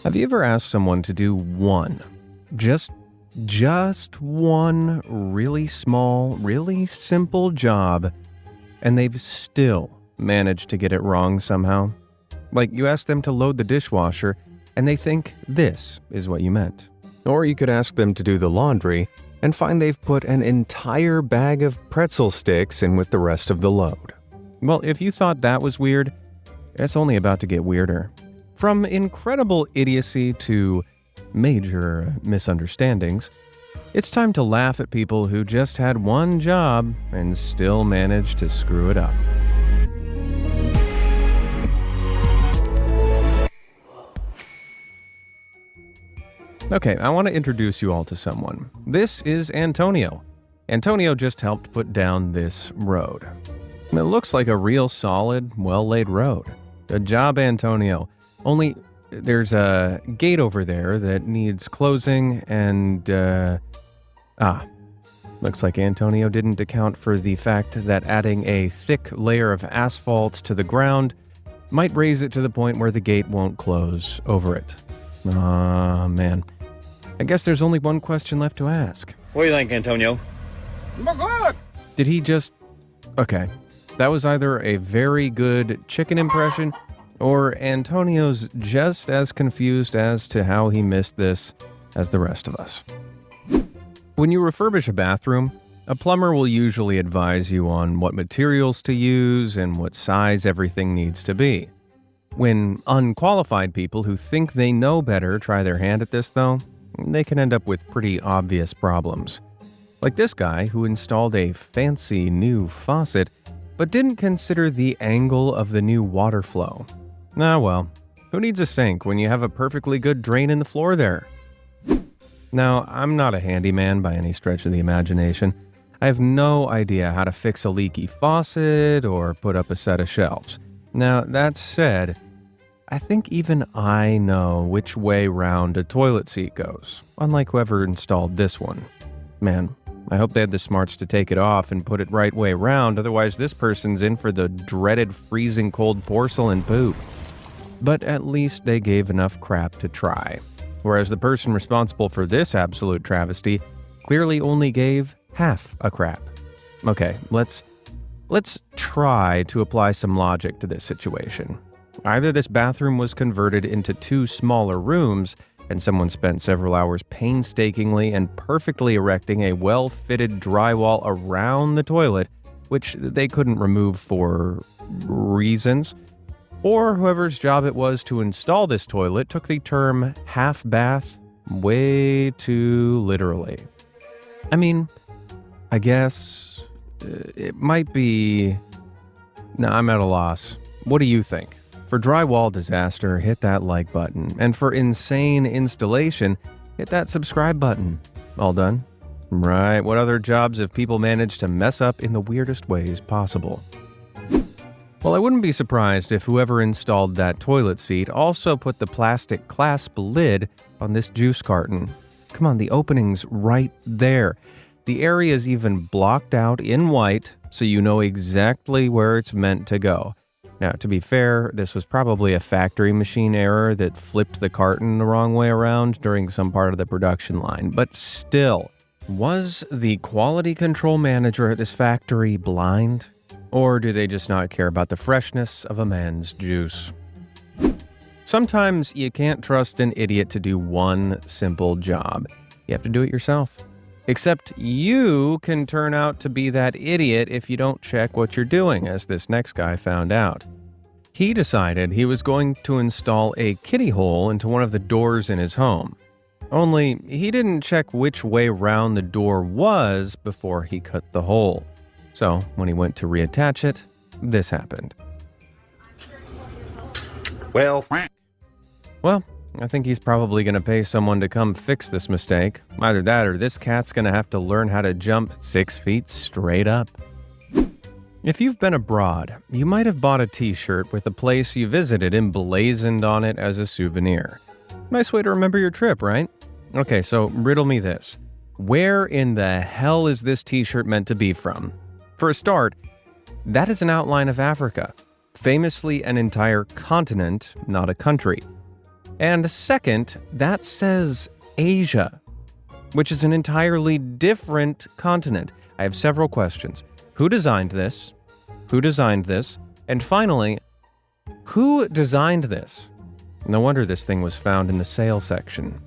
Have you ever asked someone to do just one really small, really simple job, and they've still managed to get it wrong somehow? Like you ask them to load the dishwasher, and they think this is what you meant. Or you could ask them to do the laundry, and find they've put an entire bag of pretzel sticks in with the rest of the load. Well, if you thought that was weird, it's only about to get weirder. From incredible idiocy to major misunderstandings, it's time to laugh at people who just had one job and still managed to screw it up. Okay, I want to introduce you all to someone. This is Antonio. Antonio just helped put down this road. It looks like a real solid, well-laid road. Good job, Antonio. Only there's a gate over there that needs closing and, looks like Antonio didn't account for the fact that adding a thick layer of asphalt to the ground might raise it to the point where the gate won't close over it. Man. I guess there's only one question left to ask. What do you think, Antonio? Good. Did he just... Okay. That was either a very good chicken impression, or Antonio's just as confused as to how he missed this as the rest of us. When you refurbish a bathroom, a plumber will usually advise you on what materials to use and what size everything needs to be. When unqualified people who think they know better try their hand at this, though, they can end up with pretty obvious problems. Like this guy who installed a fancy new faucet, but didn't consider the angle of the new water flow. Ah well, who needs a sink when you have a perfectly good drain in the floor there? Now, I'm not a handyman by any stretch of the imagination. I have no idea how to fix a leaky faucet or put up a set of shelves. Now, that said, I think even I know which way round a toilet seat goes, unlike whoever installed this one. Man, I hope they had the smarts to take it off and put it right way round, otherwise this person's in for the dreaded freezing cold porcelain poop. But at least they gave enough crap to try, whereas the person responsible for this absolute travesty clearly only gave half a crap. Okay, let's try to apply some logic to this situation. Either this bathroom was converted into two smaller rooms, and someone spent several hours painstakingly and perfectly erecting a well-fitted drywall around the toilet, which they couldn't remove for reasons, or whoever's job it was to install this toilet took the term half bath way too literally. I mean, I guess it might be... No, I'm at a loss. What do you think? For drywall disaster, hit that like button. And for insane installation, hit that subscribe button. All done? Right, what other jobs have people managed to mess up in the weirdest ways possible? Well, I wouldn't be surprised if whoever installed that toilet seat also put the plastic clasp lid on this juice carton. Come on, the opening's right there. The area is even blocked out in white, so you know exactly where it's meant to go. Now, to be fair, this was probably a factory machine error that flipped the carton the wrong way around during some part of the production line. But still, was the quality control manager at this factory blind? Or do they just not care about the freshness of a man's juice? Sometimes you can't trust an idiot to do one simple job. You have to do it yourself. Except you can turn out to be that idiot if you don't check what you're doing, as this next guy found out. He decided he was going to install a kiddie hole into one of the doors in his home. Only, he didn't check which way round the door was before he cut the hole. So, when he went to reattach it, this happened. Well, I think he's probably going to pay someone to come fix this mistake. Either that or this cat's going to have to learn how to jump 6 feet straight up. If you've been abroad, you might have bought a t-shirt with a place you visited emblazoned on it as a souvenir. Nice way to remember your trip, right? Okay, so riddle me this. Where in the hell is this t-shirt meant to be from? For a start, that is an outline of Africa. Famously an entire continent, not a country. And second, that says Asia, which is an entirely different continent. I have several questions. Who designed this? Who designed this? And finally, who designed this? No wonder this thing was found in the sale section.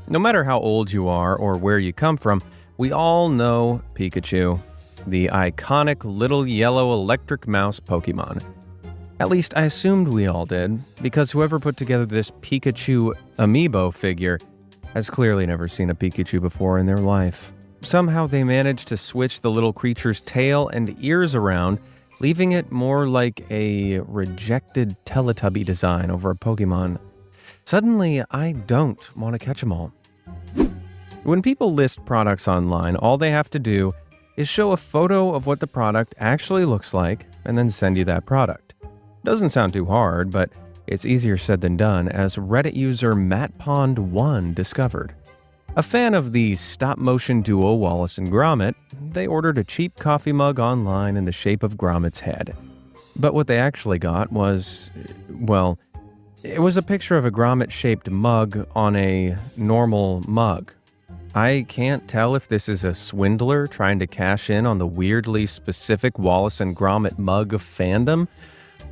No matter how old you are or where you come from, we all know Pikachu, the iconic little yellow electric mouse Pokemon. At least I assumed we all did, because whoever put together this Pikachu amiibo figure has clearly never seen a Pikachu before in their life. Somehow they managed to switch the little creature's tail and ears around, leaving it more like a rejected Teletubby design over a Pokemon. Suddenly, I don't want to catch them all. When people list products online, all they have to do is show a photo of what the product actually looks like and then send you that product. Doesn't sound too hard, but it's easier said than done, as Reddit user MattPond1 discovered. A fan of the stop-motion duo Wallace and Gromit, they ordered a cheap coffee mug online in the shape of Gromit's head. But what they actually got was, well, it was a picture of a Gromit-shaped mug on a normal mug. I can't tell if this is a swindler trying to cash in on the weirdly specific Wallace and Gromit mug fandom,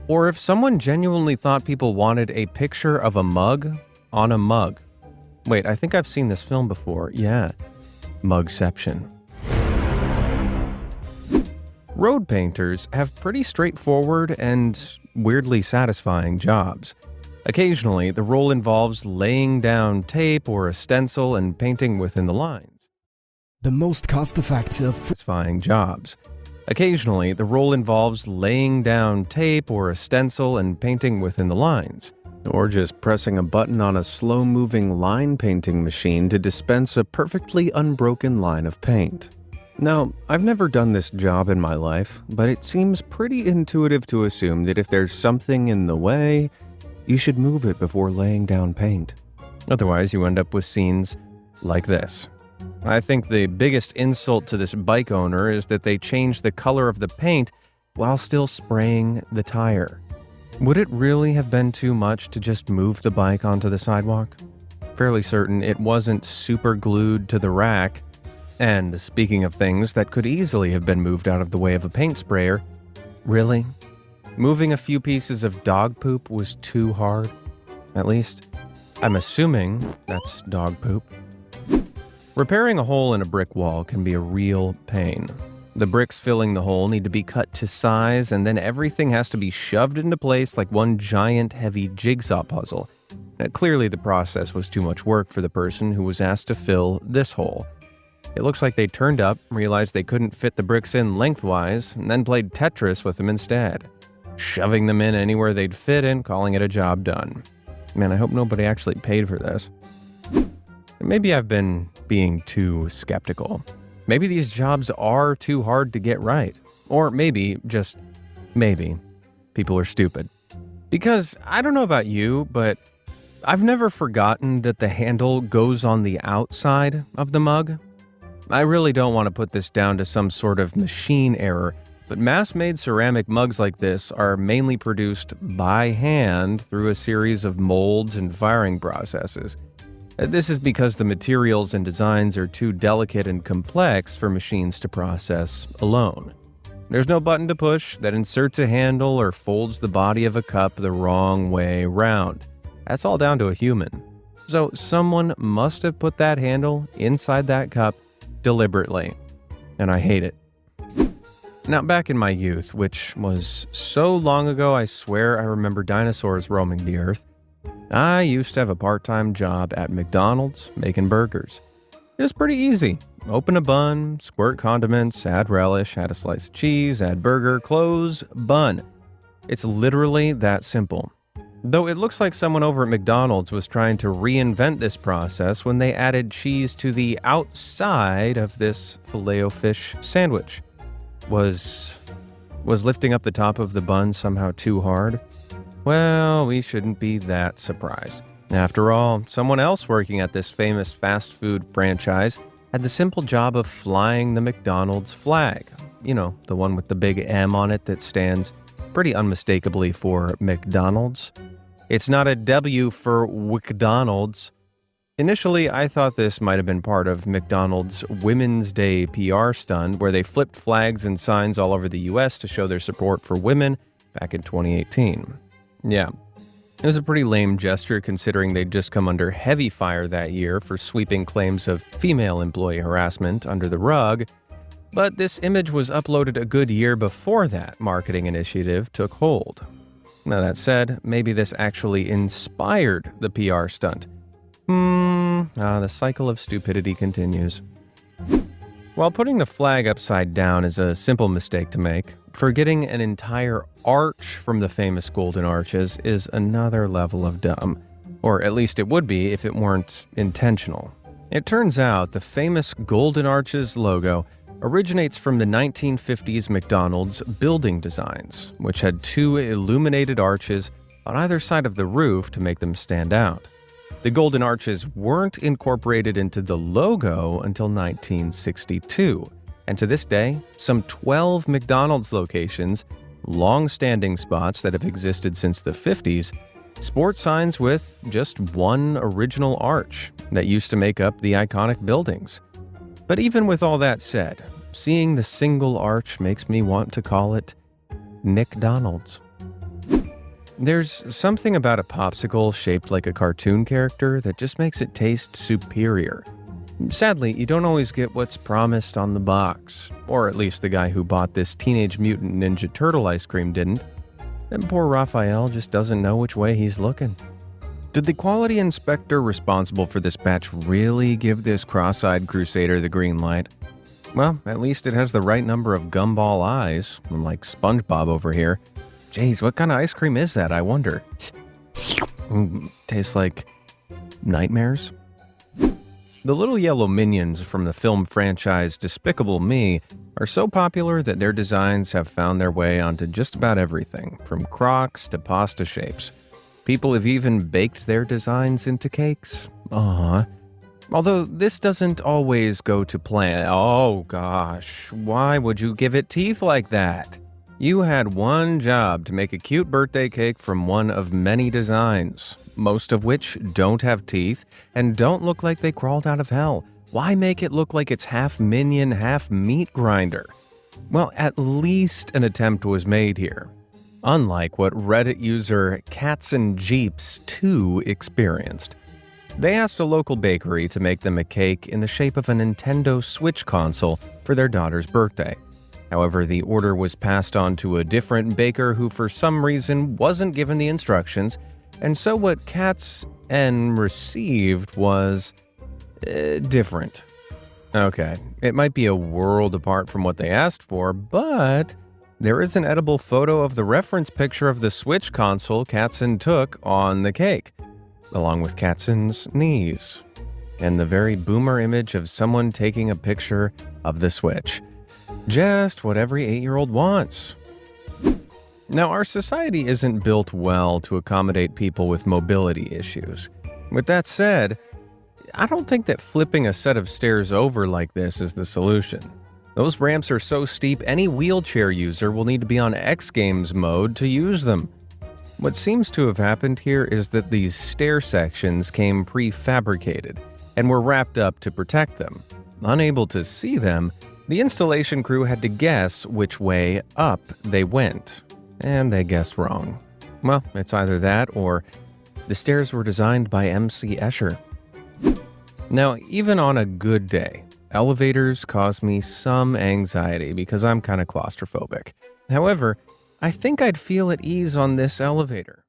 or if someone genuinely thought people wanted a picture of a mug on a mug. Wait, I think I've seen this film before. Yeah, Mugception. Road painters have pretty straightforward and weirdly satisfying jobs. Occasionally, the role involves laying down tape or a stencil and painting within the lines. The most cost-effective Satisfying jobs. Occasionally, the role involves laying down tape or a stencil and painting within the lines. Or just pressing a button on a slow-moving line painting machine to dispense a perfectly unbroken line of paint. Now, I've never done this job in my life, but it seems pretty intuitive to assume that if there's something in the way, you should move it before laying down paint. Otherwise, you end up with scenes like this. I think the biggest insult to this bike owner is that they changed the color of the paint while still spraying the tire. Would it really have been too much to just move the bike onto the sidewalk? Fairly certain it wasn't super glued to the rack. And speaking of things that could easily have been moved out of the way of a paint sprayer, really? Moving a few pieces of dog poop was too hard? At least, I'm assuming that's dog poop. Repairing a hole in a brick wall can be a real pain. The bricks filling the hole need to be cut to size, and then everything has to be shoved into place like one giant heavy jigsaw puzzle. Now, clearly the process was too much work for the person who was asked to fill this hole. It looks like they turned up, realized they couldn't fit the bricks in lengthwise, and then played Tetris with them instead, shoving them in anywhere they'd fit and calling it a job done. Man, I hope nobody actually paid for this. Maybe I've been being too skeptical. Maybe these jobs are too hard to get right. Or maybe, just maybe, people are stupid. Because I don't know about you, but I've never forgotten that the handle goes on the outside of the mug. I really don't want to put this down to some sort of machine error, but mass-made ceramic mugs like this are mainly produced by hand through a series of molds and firing processes. This is because the materials and designs are too delicate and complex for machines to process alone. There's no button to push that inserts a handle or folds the body of a cup the wrong way round. That's all down to a human. So someone must have put that handle inside that cup deliberately, and I hate it. Now, back in my youth, which was so long ago I swear I remember dinosaurs roaming the earth, I used to have a part-time job at McDonald's making burgers. It was pretty easy. Open a bun, squirt condiments, add relish, add a slice of cheese, add burger, close, bun. It's literally that simple. Though it looks like someone over at McDonald's was trying to reinvent this process when they added cheese to the outside of this Filet-O-Fish sandwich. Was lifting up the top of the bun somehow too hard? Well, we shouldn't be that surprised. After all, someone else working at this famous fast food franchise had the simple job of flying the McDonald's flag. You know, the one with the big M on it that stands pretty unmistakably for McDonald's. It's not a W for McDonald's. Initially, I thought this might have been part of McDonald's Women's Day PR stunt, where they flipped flags and signs all over the US to show their support for women back in 2018. Yeah, it was a pretty lame gesture considering they'd just come under heavy fire that year for sweeping claims of female employee harassment under the rug, but this image was uploaded a good year before that marketing initiative took hold. Now that said, maybe this actually inspired the PR stunt. The cycle of stupidity continues. While putting the flag upside down is a simple mistake to make, forgetting an entire arch from the famous Golden Arches is another level of dumb. Or at least it would be if it weren't intentional. It turns out the famous Golden Arches logo originates from the 1950s McDonald's building designs, which had two illuminated arches on either side of the roof to make them stand out. The Golden Arches weren't incorporated into the logo until 1962, and to this day, some 12 McDonald's locations, long-standing spots that have existed since the 50s, sport signs with just one original arch that used to make up the iconic buildings. But even with all that said, seeing the single arch makes me want to call it McDonald's. There's something about a popsicle shaped like a cartoon character that just makes it taste superior. Sadly, you don't always get what's promised on the box, or at least the guy who bought this Teenage Mutant Ninja Turtle ice cream didn't, and poor Raphael just doesn't know which way he's looking. Did the quality inspector responsible for this batch really give this cross-eyed crusader the green light? Well, at least it has the right number of gumball eyes, unlike SpongeBob over here. Jeez, what kind of ice cream is that, I wonder? Tastes like nightmares? The little yellow minions from the film franchise Despicable Me are so popular that their designs have found their way onto just about everything, from Crocs to pasta shapes. People have even baked their designs into cakes. Although this doesn't always go to plan. Oh gosh, why would you give it teeth like that? You had one job to make a cute birthday cake from one of many designs, most of which don't have teeth and don't look like they crawled out of hell. Why make it look like it's half minion, half meat grinder? Well, at least an attempt was made here. Unlike what Reddit user Cats and Jeeps 2 experienced. They asked a local bakery to make them a cake in the shape of a Nintendo Switch console for their daughter's birthday. However, the order was passed on to a different baker who for some reason wasn't given the instructions, and so what Cats N received was different. Okay, it might be a world apart from what they asked for, but there is an edible photo of the reference picture of the Switch console Katzen took on the cake, along with Katzen's knees, and the very boomer image of someone taking a picture of the Switch. Just what every 8-year-old wants. Now, our society isn't built well to accommodate people with mobility issues. With that said, I don't think that flipping a set of stairs over like this is the solution. Those ramps are so steep, any wheelchair user will need to be on X Games mode to use them. What seems to have happened here is that these stair sections came prefabricated and were wrapped up to protect them. Unable to see them, the installation crew had to guess which way up they went, and they guessed wrong. Well, it's either that or the stairs were designed by MC Escher. Now, even on a good day, elevators cause me some anxiety because I'm kind of claustrophobic. However, I think I'd feel at ease on this elevator.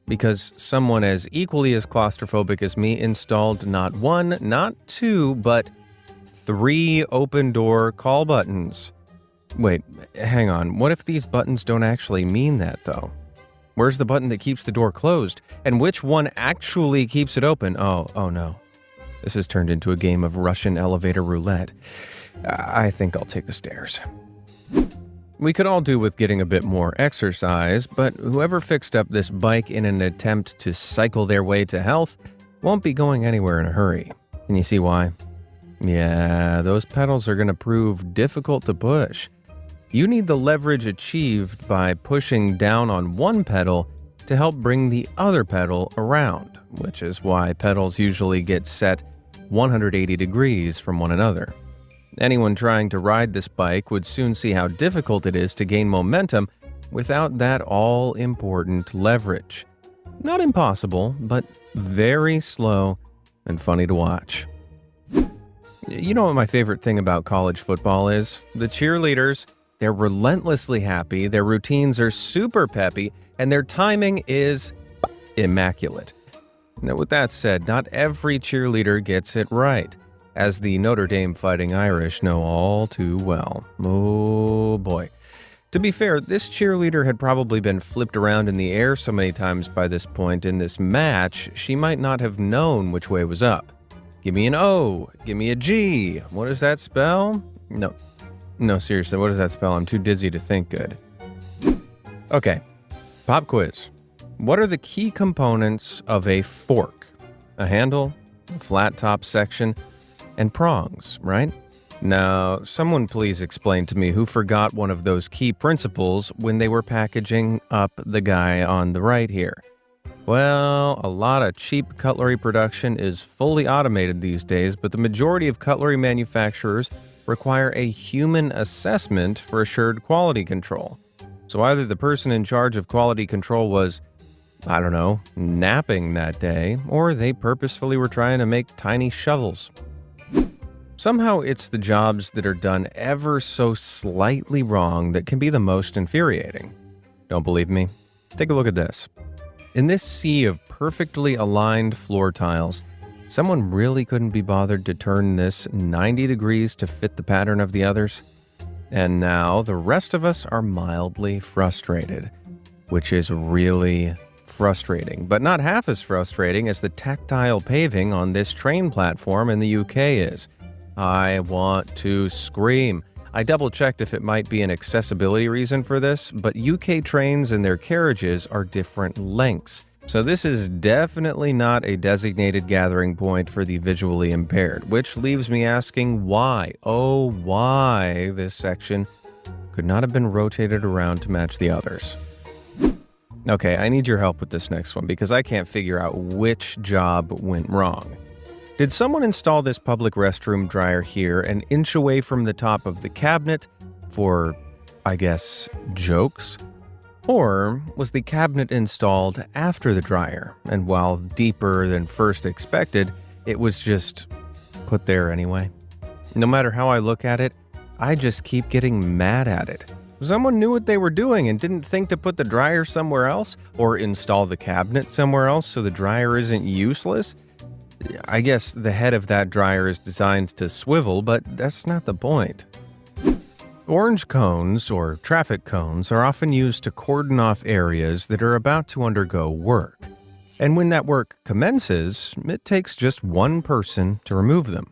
Because someone as equally as claustrophobic as me installed not one, not two, but 3 open door call buttons. Wait, hang on. What if these buttons don't actually mean that, though? Where's the button that keeps the door closed? And which one actually keeps it open? Oh no. This has turned into a game of Russian elevator roulette. I think I'll take the stairs. We could all do with getting a bit more exercise, but whoever fixed up this bike in an attempt to cycle their way to health won't be going anywhere in a hurry. Can you see why? Yeah, those pedals are going to prove difficult to push. You need the leverage achieved by pushing down on one pedal to help bring the other pedal around, which is why pedals usually get set 180 degrees from one another. Anyone trying to ride this bike would soon see how difficult it is to gain momentum without that all-important leverage. Not impossible, but very slow and funny to watch. You know what my favorite thing about college football is? The cheerleaders. They're relentlessly happy, their routines are super peppy, and their timing is immaculate. Now, with that said, not every cheerleader gets it right, as the Notre Dame Fighting Irish know all too well. Oh boy. To be fair, this cheerleader had probably been flipped around in the air so many times by this point in this match, she might not have known which way was up. Give me an O, give me a G. What does that spell? No, seriously, what does that spell? I'm too dizzy to think good. Okay, pop quiz. What are the key components of a fork? A handle, a flat top section, and prongs, right? Now, someone please explain to me who forgot one of those key principles when they were packaging up the guy on the right here. Well, a lot of cheap cutlery production is fully automated these days, but the majority of cutlery manufacturers require a human assessment for assured quality control. So either the person in charge of quality control was, I don't know, napping that day, or they purposefully were trying to make tiny shovels. Somehow it's the jobs that are done ever so slightly wrong that can be the most infuriating. Don't believe me? Take a look at this. In this sea of perfectly aligned floor tiles, someone really couldn't be bothered to turn this 90 degrees to fit the pattern of the others. And now the rest of us are mildly frustrated, which is really frustrating, but not half as frustrating as the tactile paving on this train platform in the UK is. I want to scream. I double-checked if it might be an accessibility reason for this, but UK trains and their carriages are different lengths. So this is definitely not a designated gathering point for the visually impaired, which leaves me asking why, oh why, this section could not have been rotated around to match the others. Okay, I need your help with this next one because I can't figure out which job went wrong. Did someone install this public restroom dryer here an inch away from the top of the cabinet for, I guess, jokes? Or was the cabinet installed after the dryer, and while deeper than first expected, it was just put there anyway? No matter how I look at it, I just keep getting mad at it. Someone knew what they were doing and didn't think to put the dryer somewhere else, or install the cabinet somewhere else so the dryer isn't useless? I guess the head of that dryer is designed to swivel, but that's not the point. Orange cones, or traffic cones, are often used to cordon off areas that are about to undergo work. And when that work commences, it takes just one person to remove them.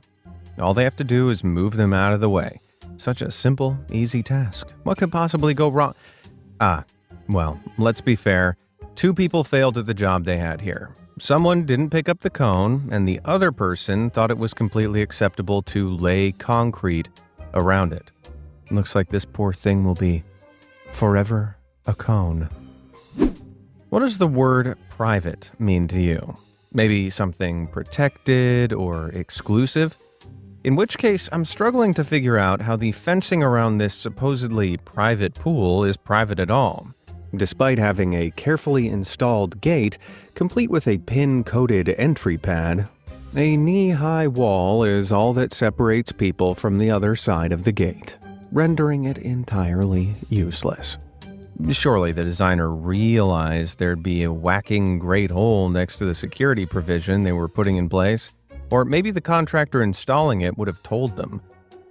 All they have to do is move them out of the way. Such a simple, easy task. What could possibly go wrong? Well, let's be fair. Two people failed at the job they had here. Someone didn't pick up the cone, and the other person thought it was completely acceptable to lay concrete around it. Looks like this poor thing will be forever a cone. What does the word private mean to you? Maybe something protected or exclusive? In which case, I'm struggling to figure out how the fencing around this supposedly private pool is private at all. Despite having a carefully installed gate, complete with a pin-coated entry pad, a knee-high wall is all that separates people from the other side of the gate, rendering it entirely useless. Surely the designer realized there'd be a whacking great hole next to the security provision they were putting in place, or maybe the contractor installing it would have told them.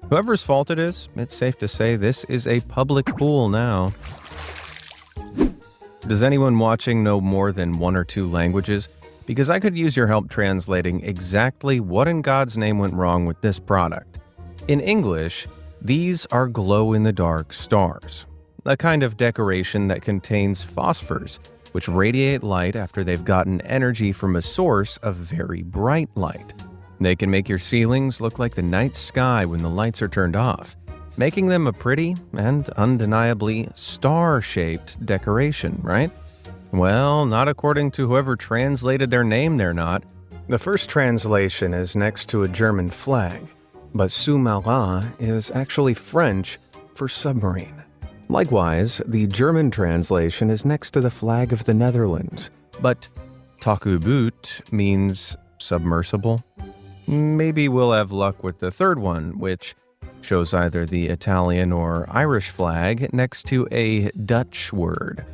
Whoever's fault it is, it's safe to say this is a public pool now. Does anyone watching know more than one or two languages? Because I could use your help translating exactly what in God's name went wrong with this product. In English, these are glow-in-the-dark stars, a kind of decoration that contains phosphors, which radiate light after they've gotten energy from a source of very bright light. They can make your ceilings look like the night sky when the lights are turned off. making them a pretty and undeniably star-shaped decoration, right? Well, not according to whoever translated their name, they're not. The first translation is next to a German flag, but sous-marin is actually French for submarine. Likewise, the German translation is next to the flag of the Netherlands, but Tauchboot means submersible. Maybe we'll have luck with the third one, which shows either the Italian or Irish flag next to a Dutch word,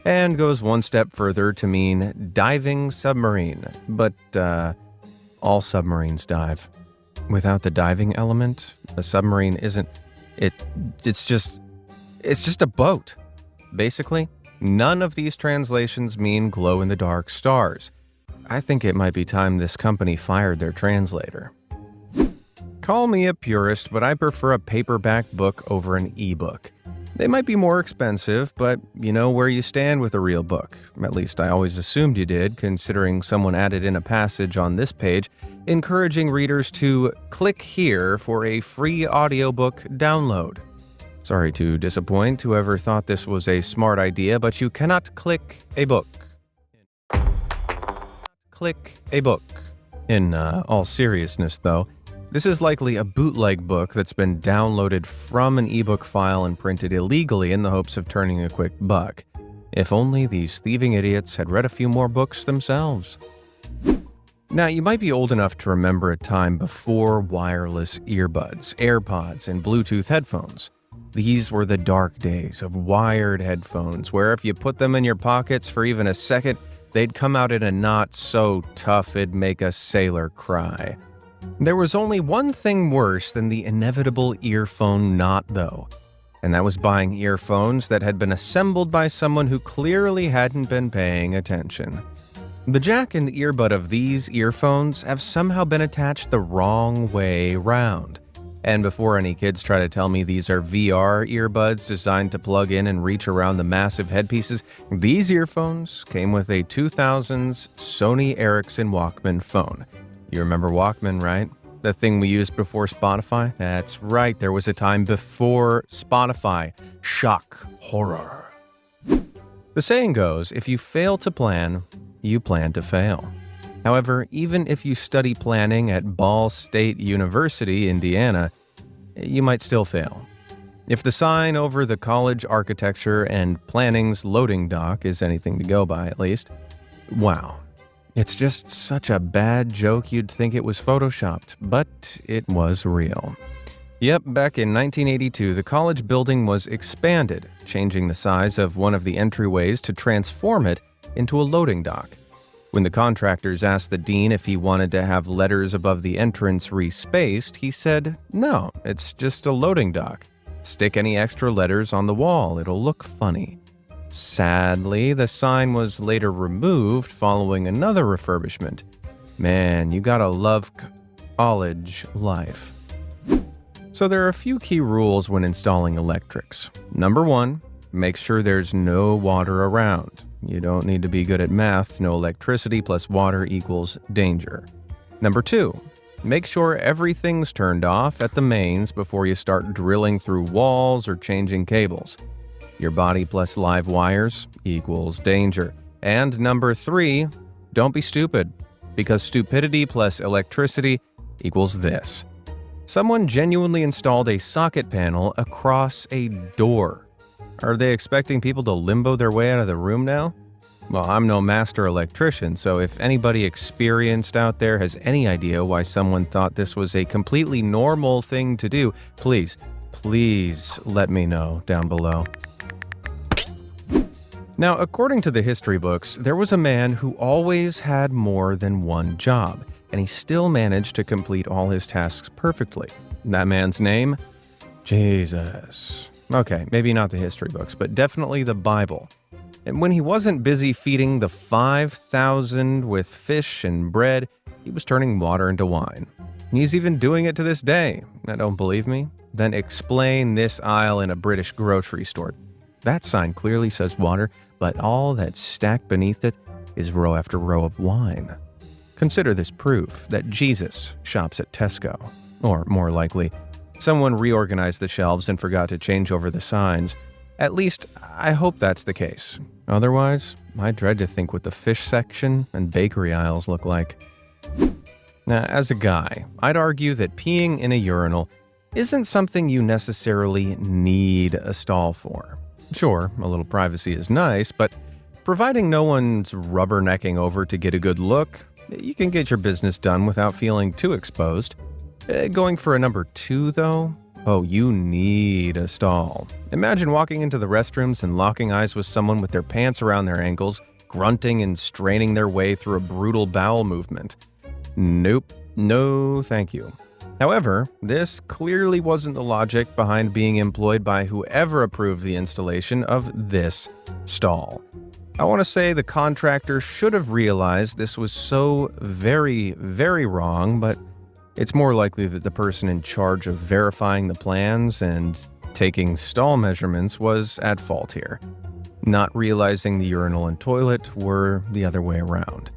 and goes one step further to mean diving submarine, but all submarines dive. Without the diving element, a submarine isn't. It's just a boat. Basically, none of these translations mean glow-in-the-dark stars. I think it might be time this company fired their translator. Call me a purist, but I prefer a paperback book over an ebook. They might be more expensive, but you know where you stand with a real book. At least I always assumed you did, considering someone added in a passage on this page encouraging readers to click here for a free audiobook download. Sorry to disappoint whoever thought this was a smart idea, but you cannot click a book. Click a book. In all seriousness, though, this is likely a bootleg book that's been downloaded from an ebook file and printed illegally in the hopes of turning a quick buck. If only these thieving idiots had read a few more books themselves. Now, you might be old enough to remember a time before wireless earbuds, AirPods, and Bluetooth headphones. These were the dark days of wired headphones, where if you put them in your pockets for even a second, they'd come out in a knot so tough it'd make a sailor cry. There was only one thing worse than the inevitable earphone knot, though, and that was buying earphones that had been assembled by someone who clearly hadn't been paying attention. The jack and earbud of these earphones have somehow been attached the wrong way round. And before any kids try to tell me these are VR earbuds designed to plug in and reach around the massive headpieces, these earphones came with a 2000s Sony Ericsson Walkman phone. You remember Walkman, right? The thing we used before Spotify? That's right, there was a time before Spotify. Shock. Horror. The saying goes, if you fail to plan, you plan to fail. However, even if you study planning at Ball State University, Indiana, you might still fail. If the sign over the college architecture and planning's loading dock is anything to go by, at least, wow. It's just such a bad joke you'd think it was photoshopped, but it was real. Yep, back in 1982, the college building was expanded, changing the size of one of the entryways to transform it into a loading dock. When the contractors asked the dean if he wanted to have letters above the entrance respaced, he said, "No, it's just a loading dock. Stick any extra letters on the wall, it'll look funny." Sadly, the sign was later removed following another refurbishment. Man, you gotta love college life. So there are a few key rules when installing electrics. Number 1, make sure there's no water around. You don't need to be good at math. No electricity plus water equals danger. Number 2, make sure everything's turned off at the mains before you start drilling through walls or changing cables. Your body plus live wires equals danger. And number 3, don't be stupid, because stupidity plus electricity equals this. Someone genuinely installed a socket panel across a door. Are they expecting people to limbo their way out of the room now? Well, I'm no master electrician, so if anybody experienced out there has any idea why someone thought this was a completely normal thing to do, please let me know down below. Now, according to the history books, there was a man who always had more than one job, and he still managed to complete all his tasks perfectly. That man's name? Jesus. Okay, maybe not the history books, but definitely the Bible. And when he wasn't busy feeding the 5,000 with fish and bread, he was turning water into wine. He's even doing it to this day. Now, don't believe me? Then explain this aisle in a British grocery store. That sign clearly says water, but all that's stacked beneath it is row after row of wine. Consider this proof that Jesus shops at Tesco, or more likely, Someone reorganized the shelves and forgot to change over the signs. At least, I hope that's the case. Otherwise, I dread to think what the fish section and bakery aisles look like. Now, as a guy, I'd argue that peeing in a urinal isn't something you necessarily need a stall for. Sure, a little privacy is nice, but providing no one's rubbernecking over to get a good look, you can get your business done without feeling too exposed. Going for a number 2, though? Oh, you need a stall. Imagine walking into the restrooms and locking eyes with someone with their pants around their ankles, grunting and straining their way through a brutal bowel movement. Nope. No, thank you. However, this clearly wasn't the logic behind being employed by whoever approved the installation of this stall. I want to say the contractor should have realized this was so very, very wrong, but it's more likely that the person in charge of verifying the plans and taking stall measurements was at fault here. Not realizing the urinal and toilet were the other way around.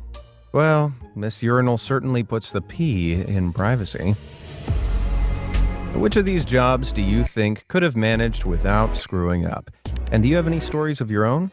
Well, this urinal certainly puts the pee in privacy. Which of these jobs do you think could have managed without screwing up? And do you have any stories of your own?